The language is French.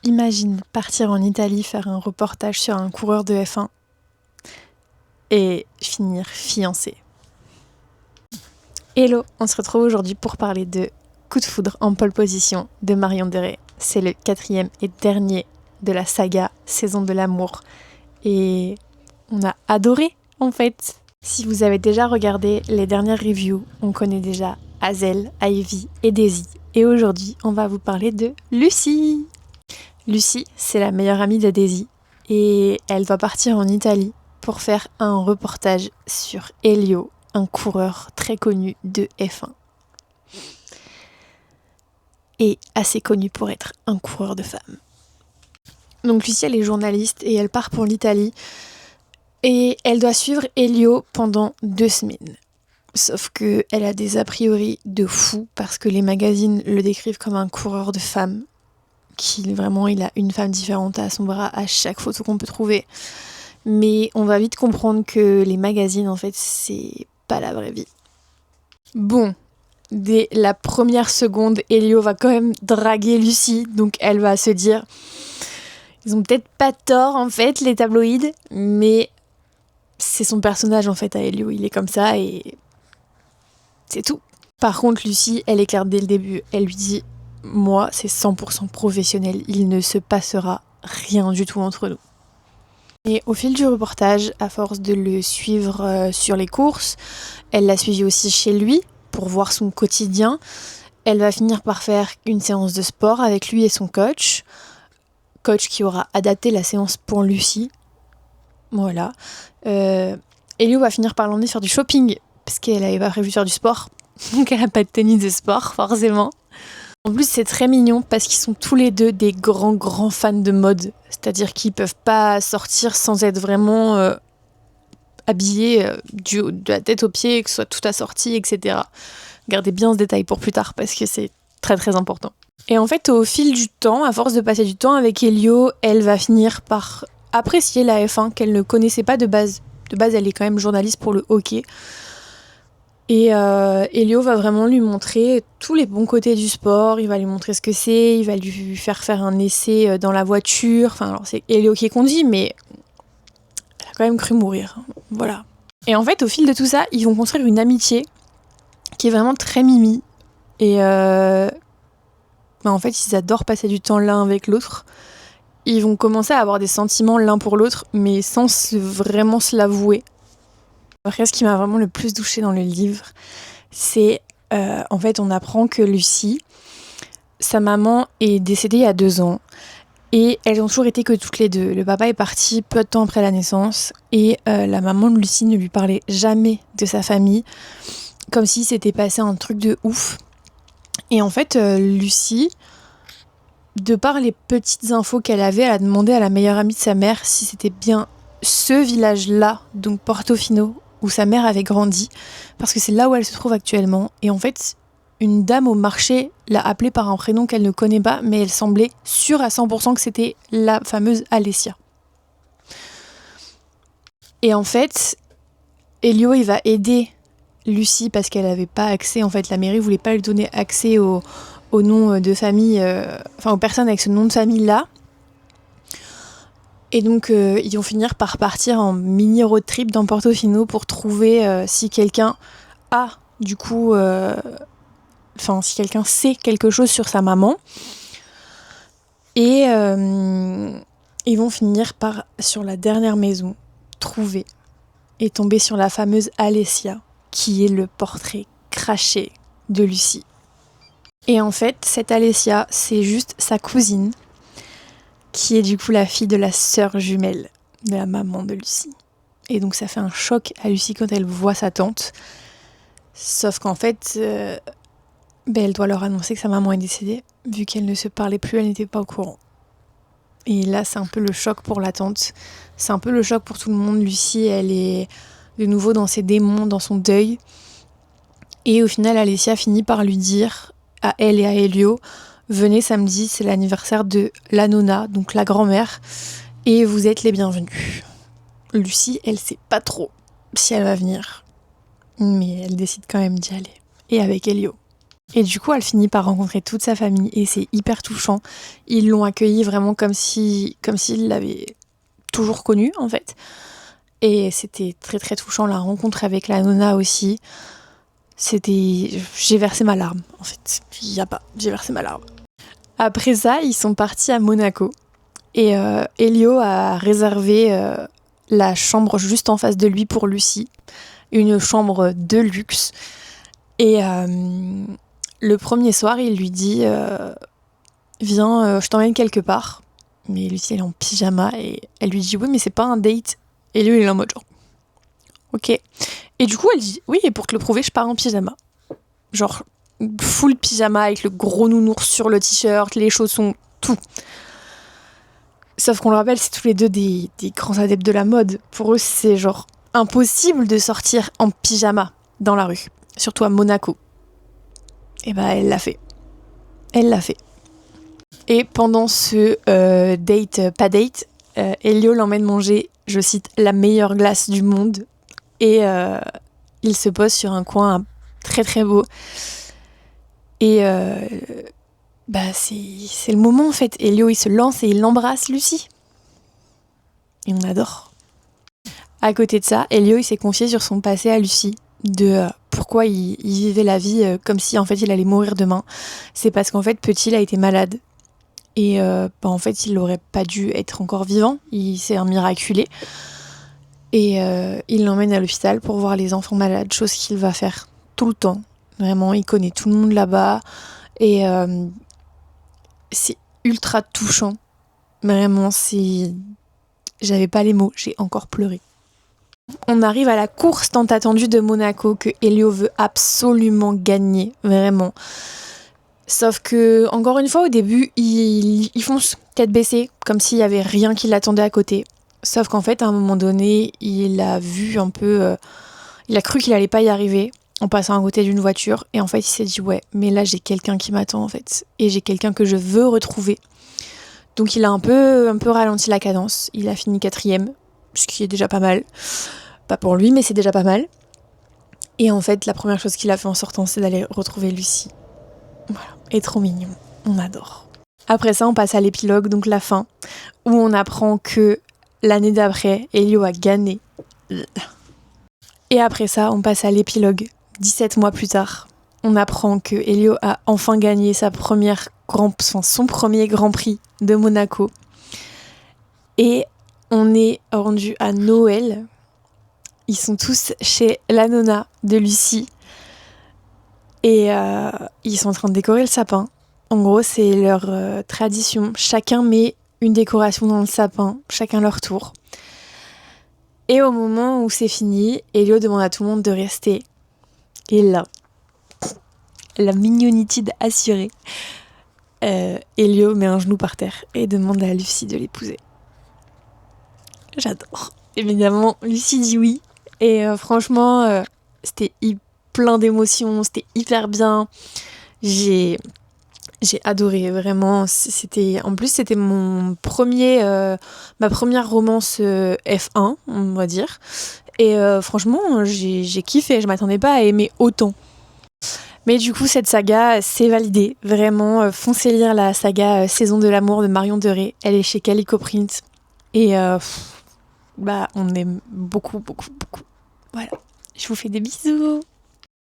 imagine partir en Italie, faire un reportage sur un coureur de F1 et finir fiancé. Hello, on se retrouve aujourd'hui pour parler de Coup de foudre en pole position de Marion Derey. C'est le 4e et dernier de la saga Saison de l'amour. Et on a adoré en fait. Si vous avez déjà regardé les dernières reviews, on connaît déjà Hazel, Ivy et Daisy. Et aujourd'hui, on va vous parler de Lucy. Lucy, c'est la meilleure amie de Daisy. Et elle va partir en Italie pour faire un reportage sur Elio, un coureur très connu de F1. Et assez connu pour être un coureur de femmes. Donc Lucy, elle est journaliste et elle part pour l'Italie. Et elle doit suivre Elio pendant 2 semaines. Sauf qu'elle a des a priori de fou parce que les magazines le décrivent comme un coureur de femmes. Il a une femme différente à son bras à chaque photo qu'on peut trouver. Mais on va vite comprendre que les magazines, en fait, c'est pas la vraie vie. Bon, dès la première seconde, Elio va quand même draguer Lucy. Donc elle va se dire, ils ont peut-être pas tort en fait, les tabloïds, mais c'est son personnage en fait à Elio, il est comme ça et c'est tout. Par contre, Lucy, elle éclaire dès le début. Elle lui dit, moi, c'est 100% professionnel, il ne se passera rien du tout entre nous. Et au fil du reportage, à force de le suivre sur les courses, elle l'a suivi aussi chez lui pour voir son quotidien. Elle va finir par faire une séance de sport avec lui et son coach qui aura adapté la séance pour Lucy. Voilà. Elio va finir par l'emmener faire du shopping parce qu'elle n'avait pas prévu de faire du sport. Donc elle n'a pas de tennis de sport, forcément. En plus, c'est très mignon parce qu'ils sont tous les deux des grands fans de mode. C'est-à-dire qu'ils peuvent pas sortir sans être vraiment habillés de la tête aux pieds, que ce soit tout assorti, etc. Gardez bien ce détail pour plus tard parce que c'est très important. Et en fait, au fil du temps, à force de passer du temps avec Elio, elle va finir par apprécier la F1 qu'elle ne connaissait pas de base. De base, elle est quand même journaliste pour le hockey. Et Elio va vraiment lui montrer tous les bons côtés du sport, il va lui montrer ce que c'est, il va lui faire un essai dans la voiture. Enfin, alors c'est Elio qui conduit, mais elle a quand même cru mourir. Voilà. Et en fait, au fil de tout ça, ils vont construire une amitié qui est vraiment très mimi. Et en fait, ils adorent passer du temps l'un avec l'autre. Ils vont commencer à avoir des sentiments l'un pour l'autre, mais sans vraiment se l'avouer. Après, ce qui m'a vraiment le plus touchée dans le livre, c'est en fait, on apprend que Lucy, sa maman est décédée il y a 2 ans et elles ont toujours été que toutes les deux. Le papa est parti peu de temps après la naissance et la maman de Lucy ne lui parlait jamais de sa famille, comme si c'était passé un truc de ouf. Et en fait, Lucy, de par les petites infos qu'elle avait, elle a demandé à la meilleure amie de sa mère si c'était bien ce village-là, donc Portofino, où sa mère avait grandi, parce que c'est là où elle se trouve actuellement. Et en fait, une dame au marché l'a appelée par un prénom qu'elle ne connaît pas, mais elle semblait sûre à 100% que c'était la fameuse Alessia. Et en fait, Elio, il va aider Lucy parce qu'elle n'avait pas accès, en fait, la mairie voulait pas lui donner accès au nom de famille, aux personnes avec ce nom de famille-là. Et donc, ils vont finir par partir en mini road trip dans Portofino pour trouver si quelqu'un a, du coup, si quelqu'un sait quelque chose sur sa maman. Et ils vont finir par, sur la dernière maison, trouver et tomber sur la fameuse Alessia, qui est le portrait craché de Lucy. Et en fait, cette Alessia, c'est juste sa cousine, qui est du coup la fille de la sœur jumelle de la maman de Lucy. Et donc ça fait un choc à Lucy quand elle voit sa tante. Sauf qu'en fait, elle doit leur annoncer que sa maman est décédée, vu qu'elle ne se parlait plus, elle n'était pas au courant. Et là, c'est un peu le choc pour la tante. C'est un peu le choc pour tout le monde. Lucy, elle est de nouveau dans ses démons, dans son deuil. Et au final, Alessia finit par lui dire, à elle et à Elio, venez samedi, c'est l'anniversaire de la nonna, donc la grand-mère, et vous êtes les bienvenus. Lucy, elle sait pas trop si elle va venir, mais elle décide quand même d'y aller, et avec Elio. Et du coup, elle finit par rencontrer toute sa famille et c'est hyper touchant. Ils l'ont accueilli vraiment comme s'ils l'avaient toujours connue en fait. Et c'était très très touchant, la rencontre avec la nonna aussi. J'ai versé ma larme en fait. J'ai versé ma larme. Après ça, ils sont partis à Monaco. Et Elio a réservé la chambre juste en face de lui pour Lucie. Une chambre de luxe. Et le premier soir, il lui dit viens, je t'emmène quelque part. Mais Lucie, elle est en pyjama et elle lui dit oui, mais c'est pas un date. Et lui, il est en mode genre ok. Et du coup, elle dit oui, et pour te le prouver, je pars en pyjama. Genre full pyjama avec le gros nounours sur le t-shirt, les chaussons, tout. Sauf qu'on le rappelle, c'est tous les deux des grands adeptes de la mode. Pour eux, c'est genre impossible de sortir en pyjama dans la rue. Surtout à Monaco. Et bah, elle l'a fait. Elle l'a fait. Et pendant ce pas date, Elio l'emmène manger, je cite, la meilleure glace du monde. Et il se pose sur un coin très très beau. Et bah c'est le moment en fait. Elio il se lance et il embrasse Lucie. Et on adore. À côté de ça, Elio il s'est confié sur son passé à Lucie. De pourquoi il vivait la vie comme si en fait il allait mourir demain. C'est parce qu'en fait petit il a été malade. Et en fait il aurait pas dû être encore vivant. Il s'est un miraculé. Et il l'emmène à l'hôpital pour voir les enfants malades. Chose qu'il va faire tout le temps. Vraiment, il connaît tout le monde là-bas. Et c'est ultra touchant. Vraiment, j'avais pas les mots, j'ai encore pleuré. On arrive à la course tant attendue de Monaco que Elio veut absolument gagner, vraiment. Sauf que, encore une fois, au début, il fonce tête baissée, comme s'il y avait rien qui l'attendait à côté. Sauf qu'en fait, à un moment donné, il a vu un peu... il a cru qu'il allait pas y arriver en passant à côté d'une voiture. Et en fait, il s'est dit, ouais, mais là, j'ai quelqu'un qui m'attend, en fait. Et j'ai quelqu'un que je veux retrouver. Donc il a un peu ralenti la cadence. Il a fini 4e, ce qui est déjà pas mal. Pas pour lui, mais c'est déjà pas mal. Et en fait, la première chose qu'il a fait en sortant, c'est d'aller retrouver Lucie. Voilà. Et trop mignon. On adore. Après ça, on passe à l'épilogue, donc la fin, où on apprend que l'année d'après, Elio a gagné. Et après ça, on passe à l'épilogue. 17 mois plus tard, on apprend que Elio a enfin gagné son premier Grand Prix de Monaco. Et on est rendu à Noël. Ils sont tous chez la nonna de Lucie. Et ils sont en train de décorer le sapin. En gros, c'est leur tradition. Chacun met une décoration dans le sapin, chacun leur tour. Et au moment où c'est fini, Elio demande à tout le monde de rester. Et là, la mignonitude assurée, Elio met un genou par terre et demande à Lucie de l'épouser. J'adore. Évidemment, Lucie dit oui. Et franchement, c'était plein d'émotions, c'était hyper bien. J'ai adoré, vraiment. En plus, c'était ma première romance F1, on va dire. Et franchement, j'ai kiffé. Je m'attendais pas à aimer autant. Mais du coup, cette saga, c'est validé. Vraiment, foncez lire la saga Saison de l'amour de Marion Derey. Elle est chez Calico Print. Et on aime beaucoup, beaucoup, beaucoup. Voilà. Je vous fais des bisous.